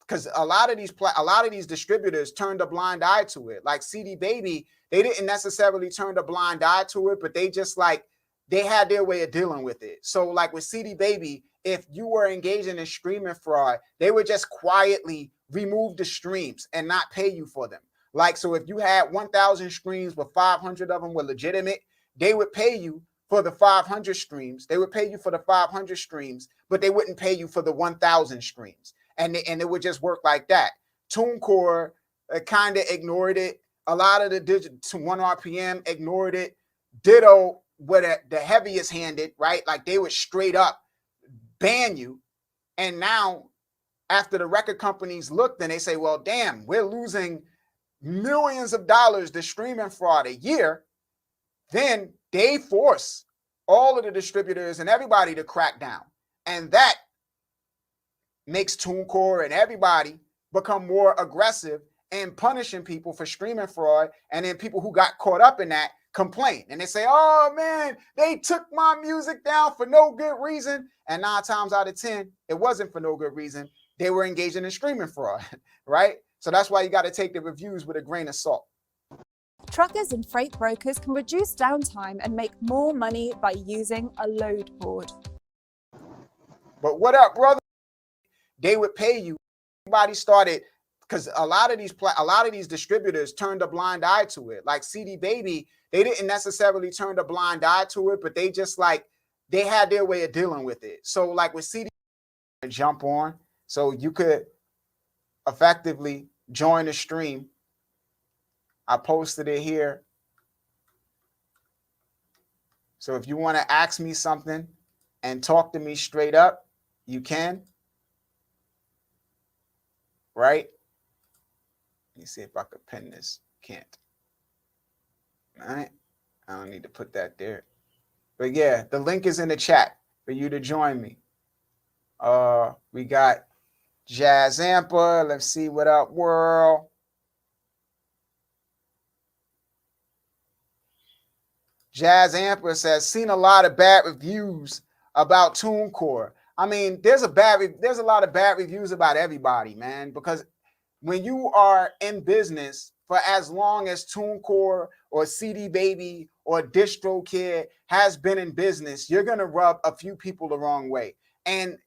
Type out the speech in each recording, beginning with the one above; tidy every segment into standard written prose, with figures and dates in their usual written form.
because a lot of these distributors turned a blind eye to it. Like CD Baby, they didn't necessarily turn a blind eye to it, but they just like they had their way of dealing with it. So like with CD Baby, if you were engaging in streaming fraud, they would just quietly remove the streams and not pay you for them. Like, so if you had 1,000 streams, but 500 of them were legitimate, they would pay you for the 500 streams. They would pay you for the 500 streams, but they wouldn't pay you for the 1,000 streams. And it would just work like that. TuneCore kind of ignored it. A lot of the to 1 RPM ignored it. Ditto with the heaviest handed, right? Like they would straight up ban you. And now after the record companies looked and they say, well, damn, we're losing millions of dollars to streaming fraud a year, then they force all of the distributors and everybody to crack down. And that makes TuneCore and everybody become more aggressive and punishing people for streaming fraud. And then people who got caught up in that complain. And they say, oh, man, they took my music down for no good reason. And 9 times out of 10, it wasn't for no good reason. They were engaging in streaming fraud, right? So that's why you got to take the reviews with a grain of salt. Truckers and freight brokers can reduce downtime and make more money by using a load board. But what up, brother? They would pay you. Everybody started, because a lot of these distributors turned a blind eye to it. Like CD Baby, they didn't necessarily turn a blind eye to it, but they just like they had their way of dealing with it. So like with CD, jump on, so you could effectively join the stream. I posted it here. So if you want to ask me something and talk to me straight up, you can. Right? Let me see if I could pin this. Can't. All right. I don't need to put that there. But yeah, the link is in the chat for you to join me. We got Jazz Amper. Let's see what up, world. Jazz Amper says, seen a lot of bad reviews about TuneCore. I mean, there's a lot of bad reviews about everybody, man, because when you are in business for as long as TuneCore or CD Baby or DistroKid has been in business, you're going to rub a few people the wrong way. And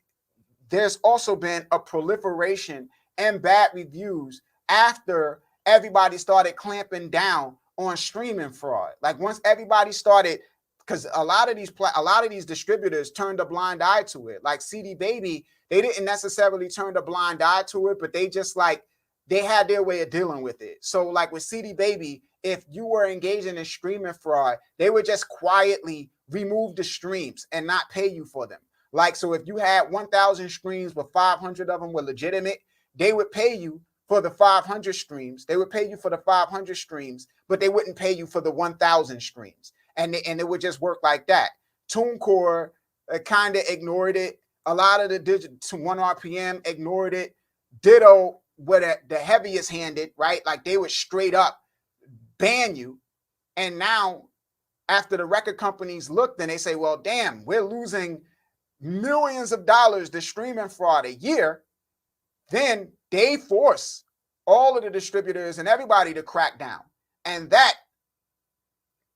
there's also been a proliferation and bad reviews after everybody started clamping down on streaming fraud. Like once everybody started, because a lot of these distributors turned a blind eye to it. Like CD Baby, they didn't necessarily turn a blind eye to it, but they just like they had their way of dealing with it. So like with CD Baby, if you were engaging in streaming fraud, they would just quietly remove the streams and not pay you for them. Like, so if you had 1,000 streams, but 500 of them were legitimate, they would pay you for the 500 streams. They would pay you for the 500 streams, but they wouldn't pay you for the 1,000 streams. And it would just work like that. TuneCore kind of ignored it. A lot of the to 1 RPM ignored it. Ditto with the heaviest handed, right? Like they would straight up ban you. And now after the record companies looked and they say, well, damn, we're losing millions of dollars to streaming fraud a year, then they force all of the distributors and everybody to crack down. And that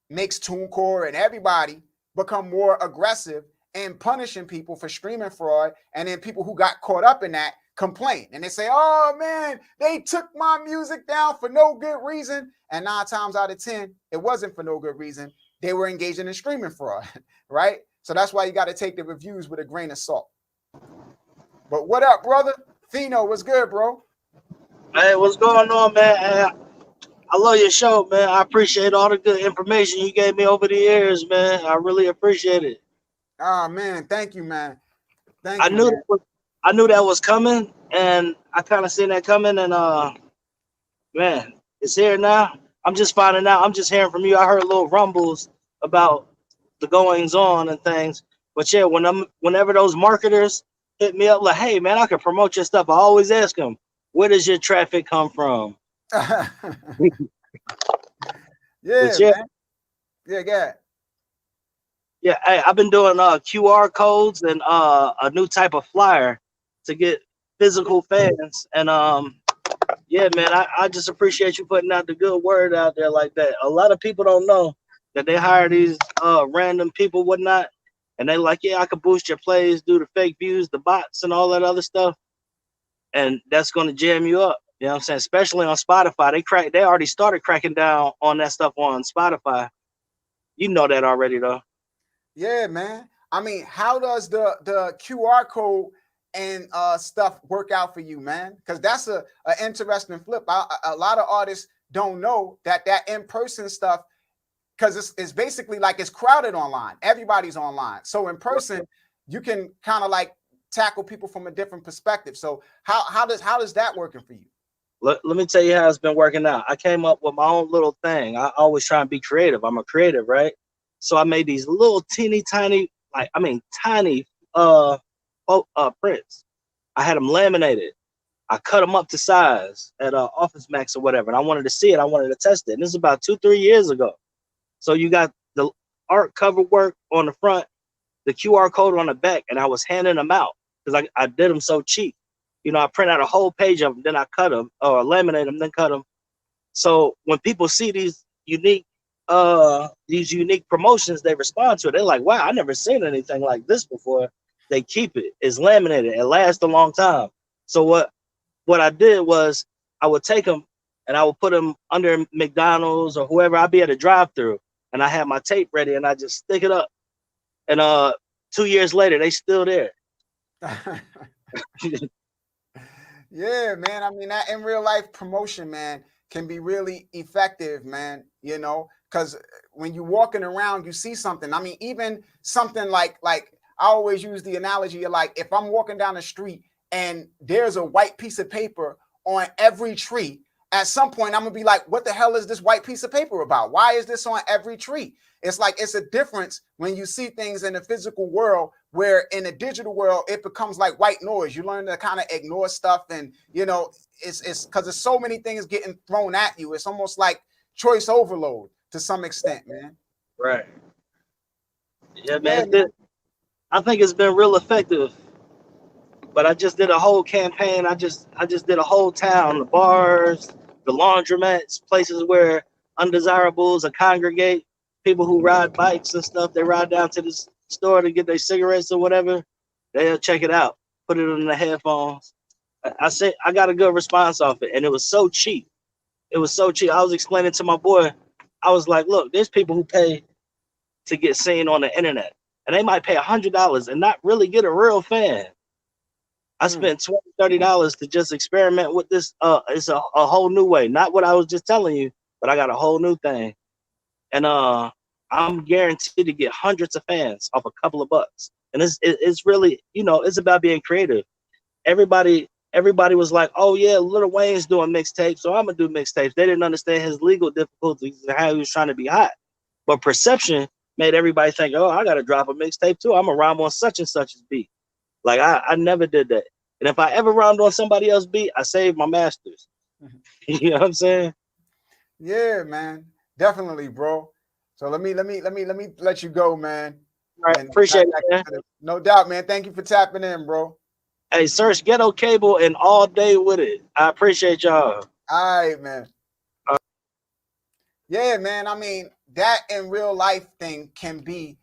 makes TuneCore and everybody become more aggressive and punishing people for streaming fraud. And then people who got caught up in that complain. And they say, oh, man, they took my music down for no good reason. And 9 times out of 10, it wasn't for no good reason. They were engaging in streaming fraud, right? So that's why you got to take the reviews with a grain of salt. But what up, brother? Fino, what's good, bro? Hey, what's going on, man? I love your show, man. I appreciate all the good information you gave me over the years, man. I really appreciate it. Oh, man. Thank you, man. I knew that was coming, and I kind of seen that coming, and man, it's here now. I'm just finding out. I'm just hearing from you. I heard little rumbles about the goings on and things. But yeah, whenever those marketers hit me up like, hey, man, I can promote your stuff, I always ask them, where does your traffic come from? Yeah, yeah, man. Yeah. Yeah, hey, I've been doing QR codes and a new type of flyer to get physical fans. And yeah, man, I just appreciate you putting out the good word out there like that. A lot of people don't know that they hire these random people, whatnot, and they like, yeah, I could boost your plays, do the fake views, the bots, and all that other stuff, and that's gonna jam you up. You know what I'm saying? Especially on Spotify, they already started cracking down on that stuff on Spotify. You know that already, though. Yeah, man. I mean, how does the QR code and stuff work out for you, man? Because that's a interesting flip. A lot of artists don't know that in-person stuff, because it's basically like it's crowded online. Everybody's online. So in person, you can kind of like tackle people from a different perspective. So how does that working for you? Let me tell you how it's been working out. I came up with my own little thing. I always try and be creative. I'm a creative, right? So I made these little teeny tiny, tiny prints. I had them laminated. I cut them up to size at Office Max or whatever, and I wanted to see it. I wanted to test it. And this is about 2-3 years ago. So you got the art cover work on the front, the QR code on the back, and I was handing them out because I did them so cheap. You know, I print out a whole page of them, then I cut them, or laminate them, then cut them. So when people see these unique promotions, they respond to it. They're like, wow, I never seen anything like this before. They keep it. It's laminated. It lasts a long time. So what I did was I would take them and I would put them under McDonald's or whoever. I'd be at a drive-through and I had my tape ready and I just stick it up. And 2 years later, they still there. Yeah, man. I mean, that in real life promotion, man, can be really effective, man. You know, because when you're walking around, you see something. I mean, even something like I always use the analogy of like if I'm walking down the street and there's a white piece of paper on every tree, at some point I'm gonna be like, what the hell is this white piece of paper about? Why is this on every tree? It's like it's a difference when you see things in the physical world, where in the digital world it becomes like white noise. You learn to kind of ignore stuff, and you know it's because there's so many things getting thrown at you. It's almost like choice overload to some extent, man. Right. Yeah, Yeah, man. man. I think it's been real effective. But I just did a whole campaign. I just did a whole town, the bars, the laundromats, places where undesirables congregate, people who ride bikes and stuff. They ride down to the store to get their cigarettes or whatever. They'll check it out, put it in the headphones. I said I got a good response off it, and it was so cheap. It was so cheap. I was explaining to my boy, I was like, look, there's people who pay to get seen on the internet, and they might pay $100 and not really get a real fan. I spent $20-$30 to just experiment with this. It's a whole new way. Not what I was just telling you, but I got a whole new thing. And I'm guaranteed to get hundreds of fans off a couple of bucks. And it's really, you know, it's about being creative. Everybody was like, oh yeah, Lil Wayne's doing mixtapes, so I'm gonna do mixtapes. They didn't understand his legal difficulties and how he was trying to be hot. But perception made everybody think, oh, I gotta drop a mixtape too. I'm gonna rhyme on such and such's beat. Like I never did that. And if I ever rhymed on somebody else's beat, I saved my masters. You know what I'm saying? Yeah, man. Definitely, bro. So let me let you go, man. All right, And appreciate it, man. no doubt, man. Thank you for tapping in, bro. Hey, search Ghetto Cable and all day with it. I appreciate y'all. All right, man. Yeah, man. I mean, that in real life thing can be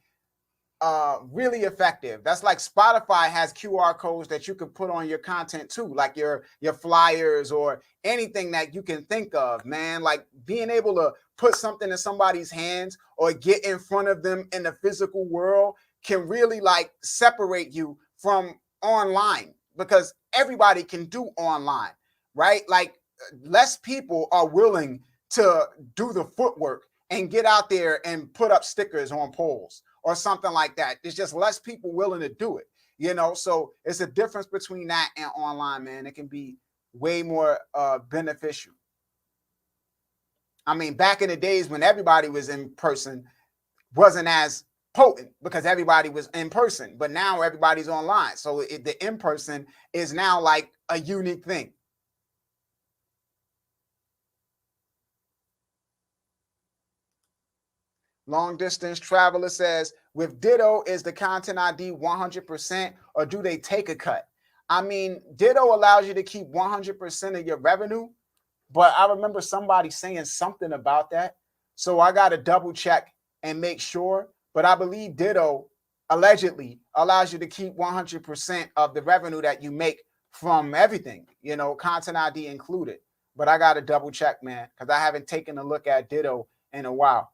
really effective. That's like Spotify has QR codes that you can put on your content too, like your flyers or anything that you can think of, man. Like being able to put something in somebody's hands or get in front of them in the physical world can really like separate you from online, because everybody can do online, right? Like less people are willing to do the footwork and get out there and put up stickers on poles or something like that. There's just less people willing to do it, you know? So it's a difference between that and online, man. It can be way more beneficial. I mean, back in the days when everybody was in person, wasn't as potent because everybody was in person, but now everybody's online. So the in person is now like a unique thing. Long distance traveler says, with Ditto, is the content ID 100% or do they take a cut? I mean, Ditto allows you to keep 100% of your revenue, but I remember somebody saying something about that. So I got to double check and make sure. But I believe Ditto allegedly allows you to keep 100% of the revenue that you make from everything, you know, content ID included. But I got to double check, man, because I haven't taken a look at Ditto in a while.